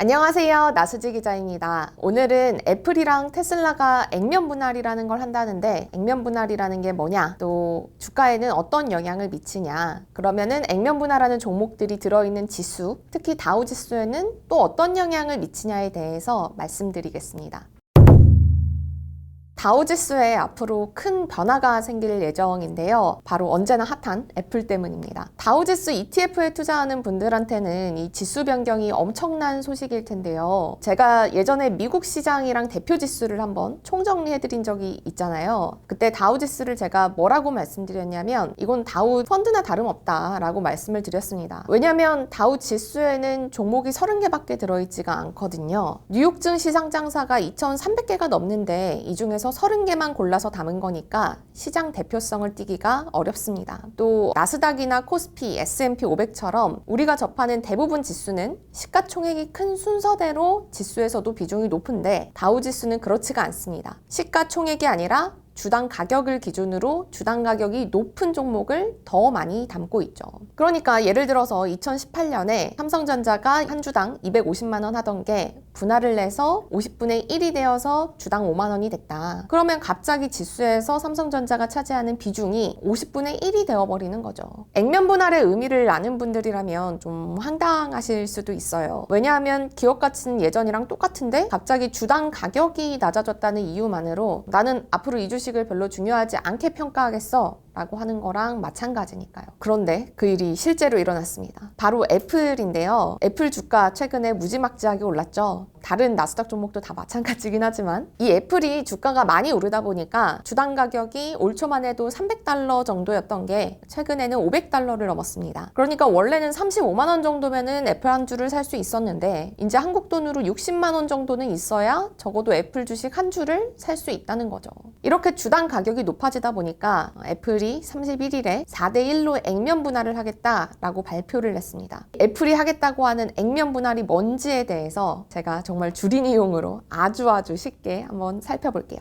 안녕하세요. 나수지 기자입니다. 오늘은 애플이랑 테슬라가 액면 분할이라는 걸 한다는데 액면 분할이라는 게 뭐냐, 또 주가에는 어떤 영향을 미치냐, 그러면은 액면 분할하는 종목들이 들어있는 지수, 특히 다우 지수에는 또 어떤 영향을 미치냐에 대해서 말씀드리겠습니다. 다우지수에 앞으로 큰 변화가 생길 예정인데요. 바로 언제나 핫한 애플 때문입니다. 다우지수 ETF에 투자하는 분들한테는 이 지수 변경이 엄청난 소식일 텐데요. 제가 예전에 미국 시장이랑 대표 지수를 한번 총정리해드린 적이 있잖아요. 그때 다우지수를 제가 뭐라고 말씀드렸냐면 이건 다우 펀드나 다름없다라고 말씀을 드렸습니다. 왜냐하면 다우 지수에는 종목이 30개밖에 들어있지가 않거든요. 뉴욕 증시 상장사가 2,300개가 넘는데 이 중에서 30개만 골라서 담은 거니까 시장 대표성을 띠기가 어렵습니다. 또 나스닥이나 코스피, S&P 500처럼 우리가 접하는 대부분 지수는 시가총액이 큰 순서대로 지수에서도 비중이 높은데 다우지수는 그렇지가 않습니다. 시가총액이 아니라 주당 가격을 기준으로 주당 가격이 높은 종목을 더 많이 담고 있죠. 그러니까 예를 들어서 2018년에 삼성전자가 한 주당 250만 원 하던 게 분할을 내서 50분의 1이 되어서 주당 5만 원이 됐다. 그러면 갑자기 지수에서 삼성전자가 차지하는 비중이 50분의 1이 되어버리는 거죠. 액면 분할의 의미를 아는 분들이라면 좀 황당하실 수도 있어요. 왜냐하면 기업 가치는 예전이랑 똑같은데 갑자기 주당 가격이 낮아졌다는 이유만으로 나는 앞으로 이 주식을 별로 중요하지 않게 평가하겠어 라고 하는 거랑 마찬가지니까요. 그런데 그 일이 실제로 일어났습니다. 바로 애플인데요. 애플 주가 최근에 무지막지하게 올랐죠. 다른 나스닥 종목도 다 마찬가지긴 하지만 이 애플이 주가가 많이 오르다 보니까 주당 가격이 올 초만 해도 300달러 정도였던 게 최근에는 500달러를 넘었습니다. 그러니까 원래는 35만 원 정도면은 애플 한 주를 살 수 있었는데 이제 한국 돈으로 60만 원 정도는 있어야 적어도 애플 주식 한 주를 살 수 있다는 거죠. 이렇게 주당 가격이 높아지다 보니까 애플이 31일에 4대1로 액면 분할을 하겠다라고 발표를 했습니다. 애플이 하겠다고 하는 액면 분할이 뭔지에 대해서 제가 정말 줄인 이용으로 아주 쉽게 한번 살펴볼게요.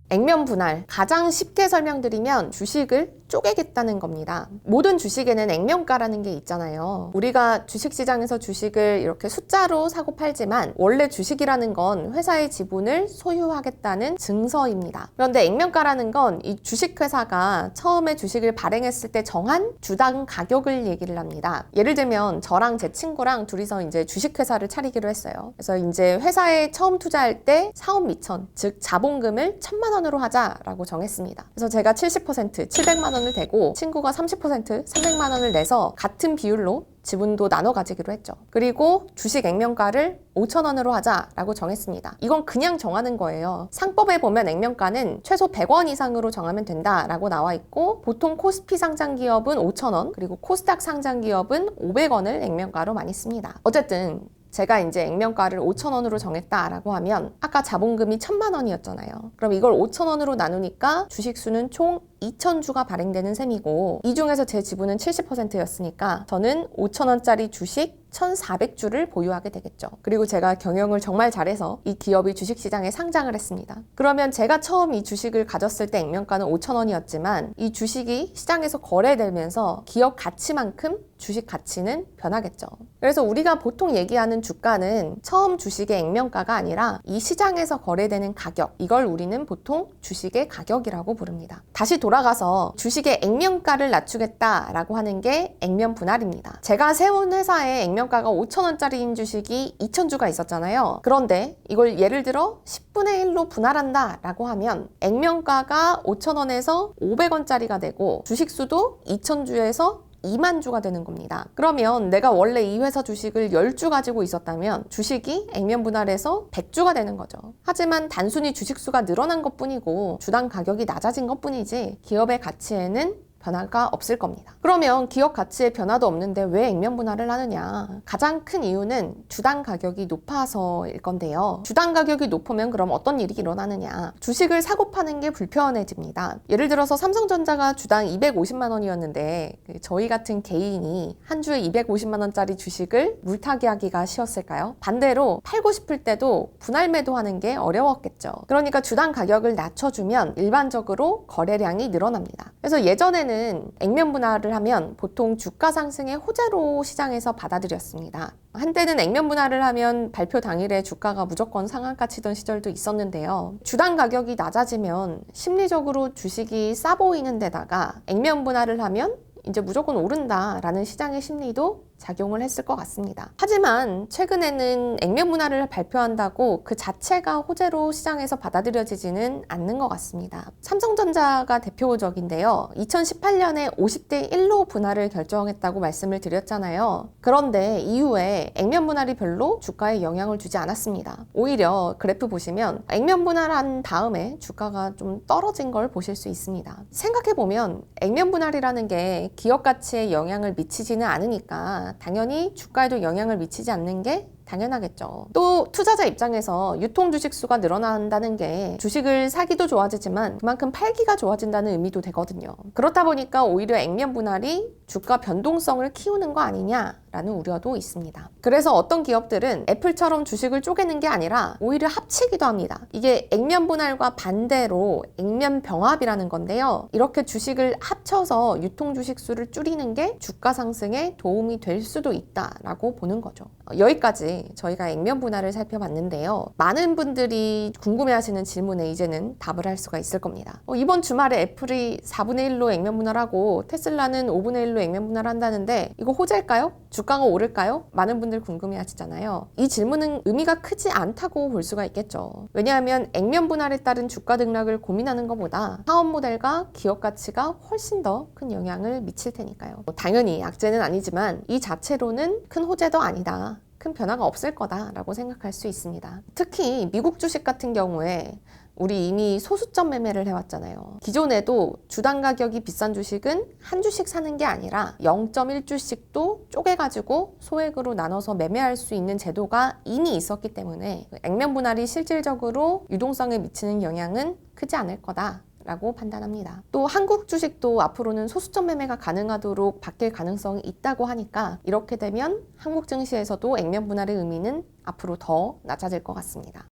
액면 분할, 가장 쉽게 설명드리면 주식을 쪼개겠다는 겁니다. 모든 주식에는 액면가라는 게 있잖아요. 우리가 주식시장에서 주식을 이렇게 숫자로 사고 팔지만 원래 주식이라는 건 회사의 지분을 소유하겠다는 증서입니다. 그런데 액면가라는 건 이 주식회사가 처음에 주식을 발행했을 때 정한 주당 가격을 얘기를 합니다. 예를 들면 저랑 제 친구랑 둘이서 이제 주식회사를 차리기로 했어요. 그래서 이제 회사에 처음 투자할 때 사업 미천, 즉 자본금을 1,000만 원으로 하자라고 정했습니다. 그래서 제가 70%, 700만 원을 대고 친구가 30%, 300만 원을 내서 같은 비율로 지분도 나눠 가지기로 했죠. 그리고 주식 액면가를 5,000원으로 하자라고 정했습니다. 이건 그냥 정하는 거예요. 상법에 보면 액면가는 최소 100원 이상으로 정하면 된다라고 나와 있고 보통 코스피 상장 기업은 5,000원, 그리고 코스닥 상장 기업은 500원을 액면가로 많이 씁니다. 어쨌든 제가 이제 액면가를 5,000원으로 정했다라고 하면 아까 자본금이 1,000만 원이었잖아요. 그럼 이걸 5,000원으로 나누니까 주식수는 총 2,000주가 발행되는 셈이고 이 중에서 제 지분은 70%였으니까 저는 5,000원짜리 주식 1,400주를 보유하게 되겠죠. 그리고 제가 경영을 정말 잘해서 이 기업이 주식시장에 상장을 했습니다. 그러면 제가 처음 이 주식을 가졌을 때 액면가는 5,000원이었지만 이 주식이 시장에서 거래되면서 기업 가치만큼 주식 가치는 변하겠죠. 그래서 우리가 보통 얘기하는 주가는 처음 주식의 액면가가 아니라 이 시장에서 거래되는 가격, 이걸 우리는 보통 주식의 가격이라고 부릅니다. 다시 돌아가서 주식의 액면가를 낮추겠다라고 하는 게 액면 분할입니다. 제가 세운 회사의 액면가가 5,000원짜리인 주식이 2,000주가 있었잖아요. 그런데 이걸 예를 들어 10분의 1로 분할한다 라고 하면 액면가가 5,000원에서 500원짜리가 되고 주식수도 2,000주에서 2만 주가 되는 겁니다. 그러면 내가 원래 이 회사 주식을 10주 가지고 있었다면 주식이 액면 분할해서 100주가 되는 거죠. 하지만 단순히 주식수가 늘어난 것뿐이고 주당 가격이 낮아진 것뿐이지 기업의 가치에는 변화가 없을 겁니다. 그러면 기업 가치에 변화도 없는데 왜 액면 분할을 하느냐? 가장 큰 이유는 주당 가격이 높아서일 건데요. 주당 가격이 높으면 그럼 어떤 일이 일어나느냐? 주식을 사고 파는 게 불편해집니다. 예를 들어서 삼성전자가 주당 250만 원이었는데 저희 같은 개인이 한 주에 250만 원짜리 주식을 물타기 하기가 쉬웠을까요? 반대로 팔고 싶을 때도 분할 매도하는 게 어려웠겠죠. 그러니까 주당 가격을 낮춰주면 일반적으로 거래량이 늘어납니다. 그래서 예전에는 최근에는 액면 분할을 하면 보통 주가 상승의 호재로 시장에서 받아들였습니다. 한때는 액면 분할을 하면 발표 당일에 주가가 무조건 상한가 치던 시절도 있었는데요. 주당 가격이 낮아지면 심리적으로 주식이 싸 보이는 데다가 액면 분할을 하면 이제 무조건 오른다라는 시장의 심리도 작용을 했을 것 같습니다. 하지만 최근에는 액면 분할을 발표한다고 그 자체가 호재로 시장에서 받아들여지지는 않는 것 같습니다. 삼성전자가 대표적인데요. 2018년에 50대 1로 분할을 결정했다고 말씀을 드렸잖아요. 그런데 이후에 액면 분할이 별로 주가에 영향을 주지 않았습니다. 오히려 그래프 보시면 액면 분할한 다음에 주가가 좀 떨어진 걸 보실 수 있습니다. 생각해보면 액면 분할이라는 게 기업 가치에 영향을 미치지는 않으니까 당연히 주가에도 영향을 미치지 않는 게 당연하겠죠. 또 투자자 입장에서 유통 주식 수가 늘어난다는 게 주식을 사기도 좋아지지만 그만큼 팔기가 좋아진다는 의미도 되거든요. 그렇다 보니까 오히려 액면 분할이 주가 변동성을 키우는 거 아니냐라는 우려도 있습니다. 그래서 어떤 기업들은 애플처럼 주식을 쪼개는 게 아니라 오히려 합치기도 합니다. 이게 액면 분할과 반대로 액면 병합이라는 건데요. 이렇게 주식을 합쳐서 유통 주식 수를 줄이는 게 주가 상승에 도움이 될 수도 있다라고 보는 거죠. 여기까지 저희가 액면 분할을 살펴봤는데요. 많은 분들이 궁금해하시는 질문에 이제는 답을 할 수가 있을 겁니다. 이번 주말에 애플이 4분의 1로 액면 분할하고 테슬라는 5분의 1로 액면 분할한다는데 이거 호재일까요? 주가가 오를까요? 많은 분들 궁금해하시잖아요. 이 질문은 의미가 크지 않다고 볼 수가 있겠죠. 왜냐하면 액면 분할에 따른 주가 등락을 고민하는 것보다 사업 모델과 기업 가치가 훨씬 더 큰 영향을 미칠 테니까요. 당연히 악재는 아니지만 이 자체로는 큰 호재도 아니다. 큰 변화가 없을 거다라고 생각할 수 있습니다. 특히 미국 주식 같은 경우에 우리 이미 소수점 매매를 해왔잖아요. 기존에도 주당 가격이 비싼 주식은 한 주씩 사는 게 아니라 0.1주씩도 쪼개가지고 소액으로 나눠서 매매할 수 있는 제도가 이미 있었기 때문에 액면 분할이 실질적으로 유동성에 미치는 영향은 크지 않을 거다 라고 판단합니다. 또 한국 주식도 앞으로는 소수점 매매가 가능하도록 바뀔 가능성이 있다고 하니까 이렇게 되면 한국 증시에서도 액면 분할의 의미는 앞으로 더 낮아질 것 같습니다.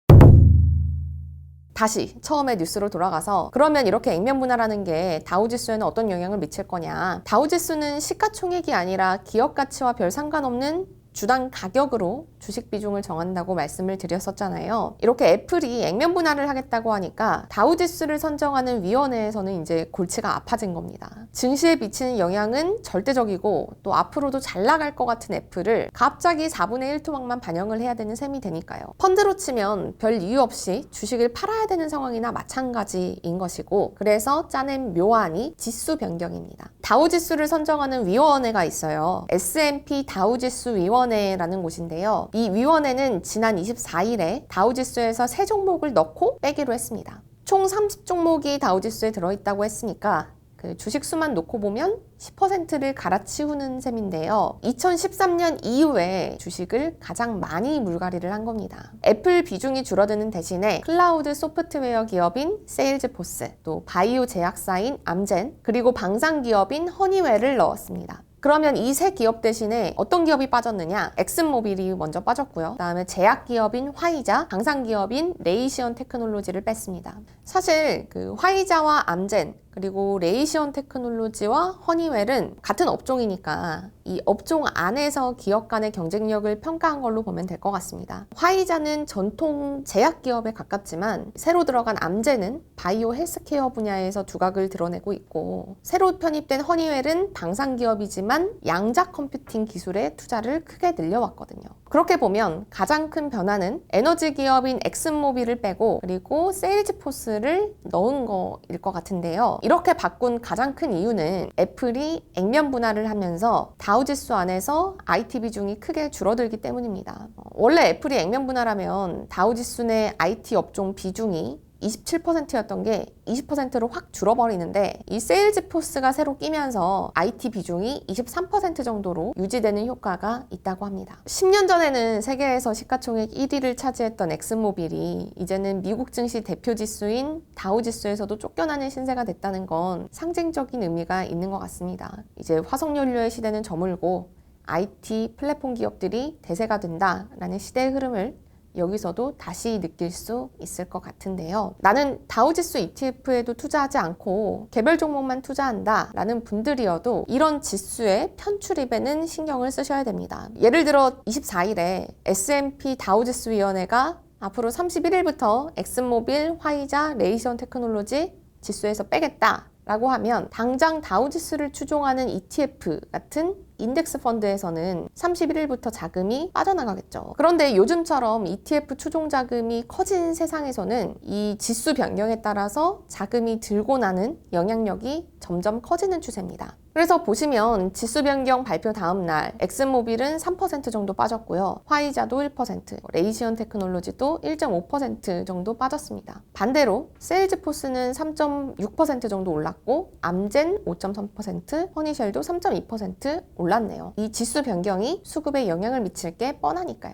다시 처음에 뉴스로 돌아가서 그러면 이렇게 액면 분할하는 게 다우지수에는 어떤 영향을 미칠 거냐. 다우지수는 시가총액이 아니라 기업 가치와 별 상관없는 주당 가격으로 주식 비중을 정한다고 말씀을 드렸었잖아요. 이렇게 애플이 액면 분할을 하겠다고 하니까 다우지수를 선정하는 위원회에서는 이제 골치가 아파진 겁니다. 증시에 미치는 영향은 절대적이고 또 앞으로도 잘 나갈 것 같은 애플을 갑자기 4분의 1 토막만 반영을 해야 되는 셈이 되니까요. 펀드로 치면 별 이유 없이 주식을 팔아야 되는 상황이나 마찬가지인 것이고 그래서 짜낸 묘안이 지수 변경입니다. 다우지수를 선정하는 위원회가 있어요. S&P 다우지수 위원회라는 곳인데요. 이 위원회는 지난 24일에 다우지수에서 3종목을 넣고 빼기로 했습니다. 총 30종목이 다우지수에 들어있다고 했으니까 그 주식 수만 놓고 보면 10%를 갈아치우는 셈인데요. 2013년 이후에 주식을 가장 많이 물갈이를 한 겁니다. 애플 비중이 줄어드는 대신에 클라우드 소프트웨어 기업인 세일즈포스, 또 바이오 제약사인 암젠, 그리고 방산 기업인 허니웰을 넣었습니다. 그러면 이 세 기업 대신에 어떤 기업이 빠졌느냐? 엑슨모빌이 먼저 빠졌고요. 그 다음에 제약기업인 화이자, 방산기업인 레이시언 테크놀로지를 뺐습니다. 사실 그 화이자와 암젠 그리고 레이시언 테크놀로지와 허니웰은 같은 업종이니까 이 업종 안에서 기업 간의 경쟁력을 평가한 걸로 보면 될 것 같습니다. 화이자는 전통 제약기업에 가깝지만 새로 들어간 암젠은 바이오 헬스케어 분야에서 두각을 드러내고 있고 새로 편입된 허니웰은 방산기업이지만 양자 컴퓨팅 기술에 투자를 크게 늘려왔거든요. 그렇게 보면 가장 큰 변화는 에너지 기업인 엑슨모빌을 빼고 그리고 세일즈포스를 넣은 거일 것 같은데요. 이렇게 바꾼 가장 큰 이유는 애플이 액면 분할을 하면서 다우지수 안에서 IT 비중이 크게 줄어들기 때문입니다. 원래 애플이 액면 분할하면 다우지수 내 IT 업종 비중이 27%였던 게 20%로 확 줄어버리는데 이 세일즈포스가 새로 끼면서 IT 비중이 23% 정도로 유지되는 효과가 있다고 합니다. 10년 전에는 세계에서 시가총액 1위를 차지했던 엑슨모빌이 이제는 미국 증시 대표 지수인 다우지수에서도 쫓겨나는 신세가 됐다는 건 상징적인 의미가 있는 것 같습니다. 이제 화석연료의 시대는 저물고 IT 플랫폼 기업들이 대세가 된다라는 시대의 흐름을 여기서도 다시 느낄 수 있을 것 같은데요. 나는 다우지수 ETF에도 투자하지 않고 개별 종목만 투자한다 라는 분들이어도 이런 지수의 편출입에는 신경을 쓰셔야 됩니다. 예를 들어 24일에 S&P 다우지수 위원회가 앞으로 31일부터 엑슨모빌, 화이자, 레이션 테크놀로지 지수에서 빼겠다 라고 하면 당장 다우지수를 추종하는 ETF 같은 인덱스 펀드에서는 31일부터 자금이 빠져나가겠죠. 그런데 요즘처럼 ETF 추종 자금이 커진 세상에서는 이 지수 변경에 따라서 자금이 들고 나는 영향력이 점점 커지는 추세입니다. 그래서 보시면 지수 변경 발표 다음 날 엑슨모빌은 3% 정도 빠졌고요. 화이자도 1%, 레이시언 테크놀로지도 1.5% 정도 빠졌습니다. 반대로 세일즈포스는 3.6% 정도 올랐고 암젠 5.3%, 허니쉘도 3.2% 올랐네요. 이 지수 변경이 수급에 영향을 미칠 게 뻔하니까요.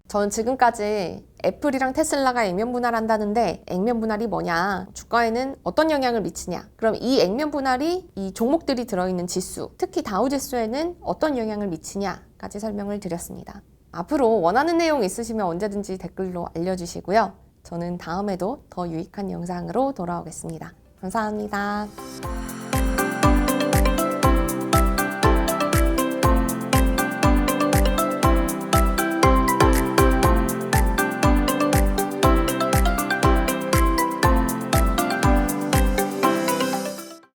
저는 지금까지 애플이랑 테슬라가 액면 분할한다는데 액면 분할이 뭐냐, 주가에는 어떤 영향을 미치냐, 그럼 이 액면 분할이 이 종목들이 들어있는 지수, 특히 다우지수에는 어떤 영향을 미치냐까지 설명을 드렸습니다. 앞으로 원하는 내용 있으시면 언제든지 댓글로 알려주시고요. 저는 다음에도 더 유익한 영상으로 돌아오겠습니다. 감사합니다.